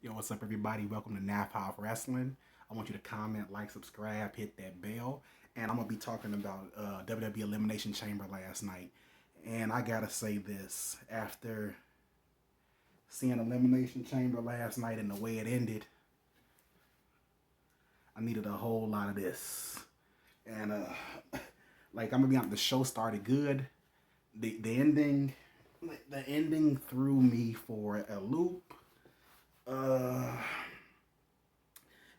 Yo, what's up, everybody? Welcome to Nap House Wrestling. I want you to comment, like, subscribe, hit that bell. And I'm going to be talking about WWE Elimination Chamber last night. And I got to say this after seeing Elimination Chamber last night and the way it ended, I needed a whole lot of this. And, like, I'm going to be honest, the show started good. The ending. The ending threw me for a loop. Uh,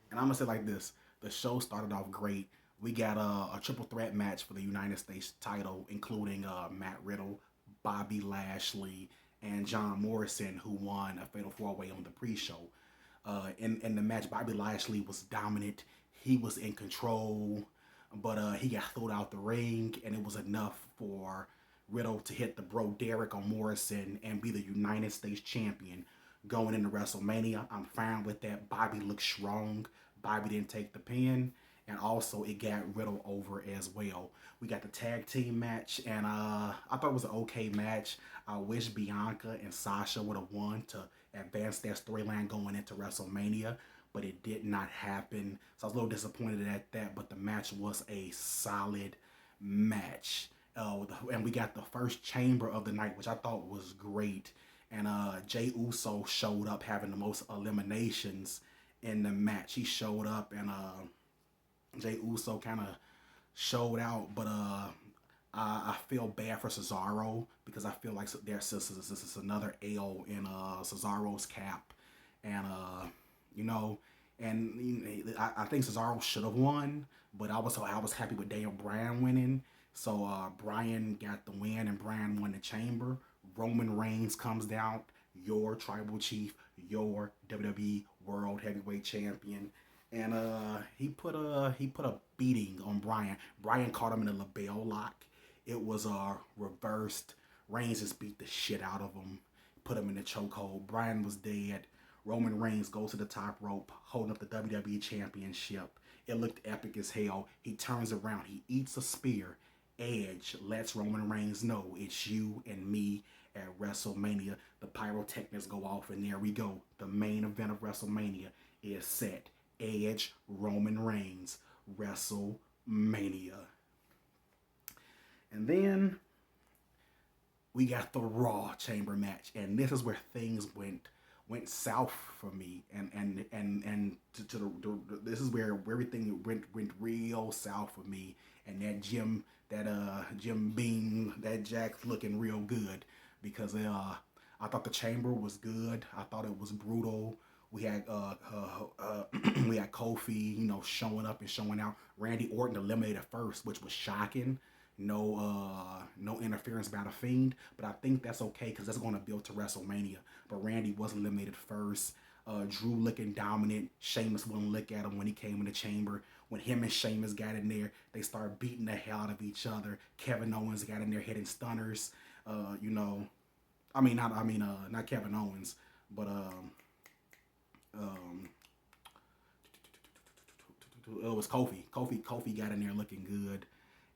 And I'm gonna say like this: the show started off great. We got a triple threat match for the United States title, including Matt Riddle, Bobby Lashley, and John Morrison, who won a Fatal 4-Way on the pre-show. In the match, Bobby Lashley was dominant. He was in control, but he got thrown out the ring, and it was enough for Riddle to hit the bro Derek on Morrison and be the United States champion going into WrestleMania. I'm fine with that. Bobby looked strong. Bobby didn't take the pin. And also, it got Riddle over as well. We got the tag team match, and I thought it was an okay match. I wish Bianca and Sasha would have won to advance their storyline going into WrestleMania, but it did not happen. So I was a little disappointed at that, but the match was a solid match. And we got the first chamber of the night, which I thought was great. And Jay Uso showed up having the most eliminations in the match. He showed up, and Jay Uso kind of showed out, but I feel bad for Cesaro because I feel like this is another L in Cesaro's cap, and you know, I think Cesaro should have won, but I was happy with Daniel Bryan winning. So Bryan got the win, and Bryan won the chamber. Roman Reigns comes down, your tribal chief, your WWE World Heavyweight Champion, and he put a beating on Bryan. Bryan caught him in a label lock. It was reversed. Reigns just beat the shit out of him, put him in the chokehold. Bryan was dead. Roman Reigns goes to the top rope, holding up the WWE Championship. It looked epic as hell. He turns around, he eats a spear. Edge lets Roman Reigns know it's you and me at WrestleMania. The pyrotechnics go off, and there we go. The main event of WrestleMania is set. Edge, Roman Reigns, WrestleMania. And then we got the Raw Chamber match, and this is where things went south for me, and this is where everything went real south for me, and Jim Beam, that Jack's looking real good because I thought the chamber was good. I thought it was brutal. We had we had Kofi, showing up and showing out. Randy Orton eliminated first, which was shocking. No interference by the Fiend, but I think that's okay because that's going to build to WrestleMania. But Randy was eliminated first. Drew looking dominant. Sheamus wouldn't look at him when he came in the chamber. When him and Sheamus got in there, they started beating the hell out of each other. Kevin Owens got in there hitting stunners. Not Kevin Owens, but um, it was Kofi. Kofi got in there looking good,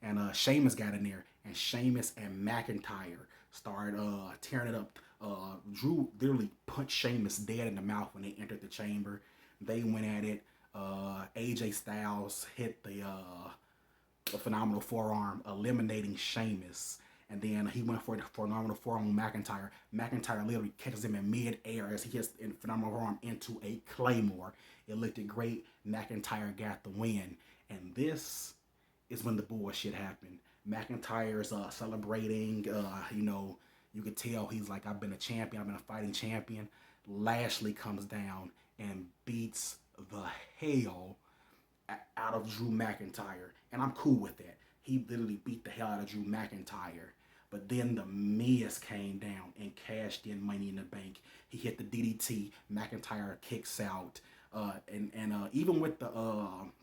and Sheamus got in there, and Sheamus and McIntyre started tearing it up. Drew literally punched Sheamus dead in the mouth when they entered the chamber. They went at it. AJ Styles hit the phenomenal forearm, eliminating Sheamus. And then he went for the phenomenal forearm on McIntyre. McIntyre literally catches him in mid-air as he hits the phenomenal forearm into a claymore. It looked great. McIntyre got the win. And this is when the bullshit happened. McIntyre's celebrating. You could tell he's like, I've been a champion. I've been a fighting champion. Lashley comes down and beats the hell out of Drew McIntyre. And I'm cool with that. He literally beat the hell out of Drew McIntyre. But then the Miz came down and cashed in Money in the Bank. He hit the DDT. McIntyre kicks out. Even with the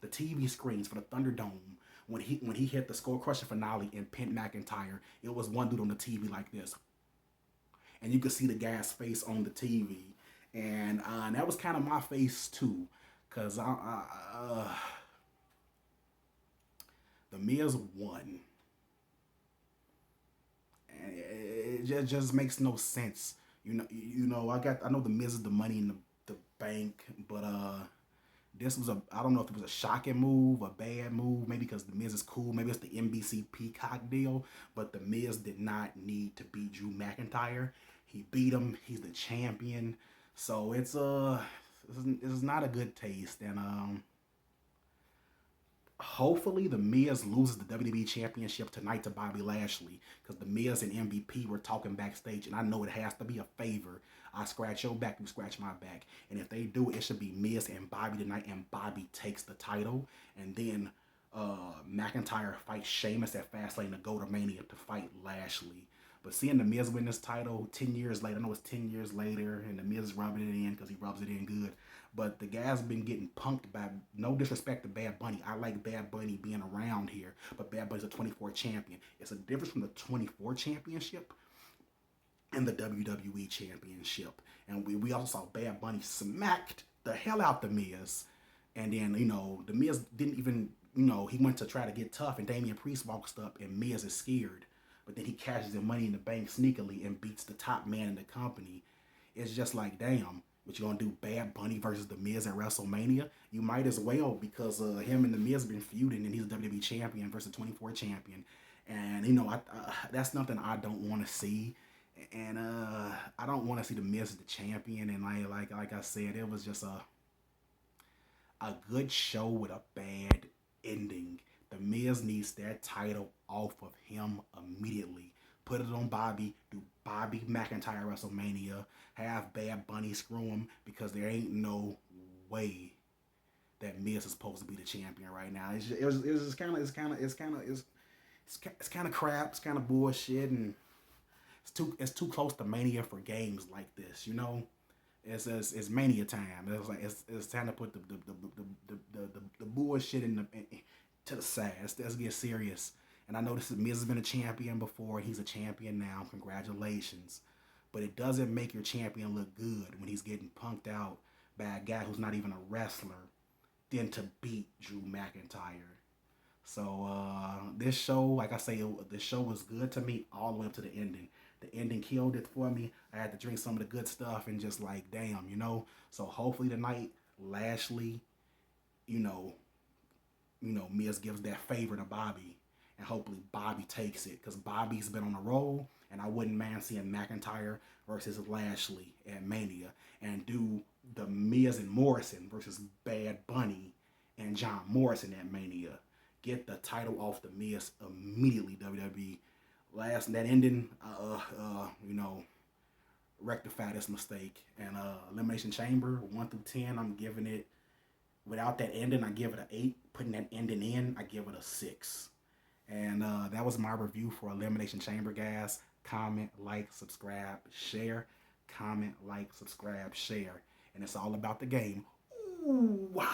TV screens for the Thunderdome, when he hit the Skull Crusher finale and pinned McIntyre, it was one dude on the TV like this, and you could see the guy's face on the TV, and that was kind of my face too, cause the Miz won, and it just makes no sense. I know the Miz is the Money in the bank, but this was I don't know if it was a shocking move, a bad move, maybe because The Miz is cool, maybe it's the NBC Peacock deal, but The Miz did not need to beat Drew McIntyre. He beat him. He's the champion. So it's not a good taste, and hopefully The Miz loses the WWE Championship tonight to Bobby Lashley, because The Miz and MVP were talking backstage, and I know it has to be a favor. I scratch your back, you scratch my back, and if they do, it should be Miz and Bobby tonight, and Bobby takes the title, and then McIntyre fights Sheamus at Fastlane to go to Mania to fight Lashley. But seeing The Miz win this title 10 years later, I know it's 10 years later, and The Miz rubbing it in because he rubs it in good. But the guy's been getting punked by, no disrespect to Bad Bunny. I like Bad Bunny being around here, but Bad Bunny's a 24 champion. It's a difference from the 24 championship and the WWE championship. And we also saw Bad Bunny smacked the hell out The Miz. And then, The Miz didn't even, he went to try to get tough, and Damian Priest walks up, and Miz is scared. But then he cashes in Money in the Bank sneakily and beats the top man in the company. It's just like, damn, what you gonna do? Bad Bunny versus The Miz at WrestleMania? You might as well, because him and The Miz have been feuding, and he's a WWE champion versus 24 champion. And that's nothing I don't want to see. And I don't want to see The Miz as the champion. And like I said, it was just a good show with a bad ending. The Miz needs that title off of him immediately. Put it on Bobby. Do Bobby McIntyre WrestleMania. Have Bad Bunny screw him, because there ain't no way that Miz is supposed to be the champion right now. It's kind of crap. It's kind of bullshit, and it's too close to Mania for games like this. It's Mania time. It's time to put the bullshit to the side. Let's get serious. And I know Miz has been a champion before. He's a champion now. Congratulations. But it doesn't make your champion look good when he's getting punked out by a guy who's not even a wrestler, then to beat Drew McIntyre. So this show, like I say, this show was good to me all the way up to the ending. The ending killed it for me. I had to drink some of the good stuff and just like, damn, So hopefully tonight, Lashley, Miz gives that favor to Bobby, and hopefully Bobby takes it, because Bobby's been on a roll, and I wouldn't mind seeing McIntyre versus Lashley at Mania, and do the Miz and Morrison versus Bad Bunny and John Morrison at Mania. Get the title off the Miz immediately, WWE. That ending, rectify this mistake. And Elimination Chamber 1 through 10, I'm giving it. Without that ending, I give it an 8. Putting that ending in, I give it a 6. And that was my review for Elimination Chamber, guys. Comment, like, subscribe, share. Comment, like, subscribe, share. And it's all about the game. Ooh, wow.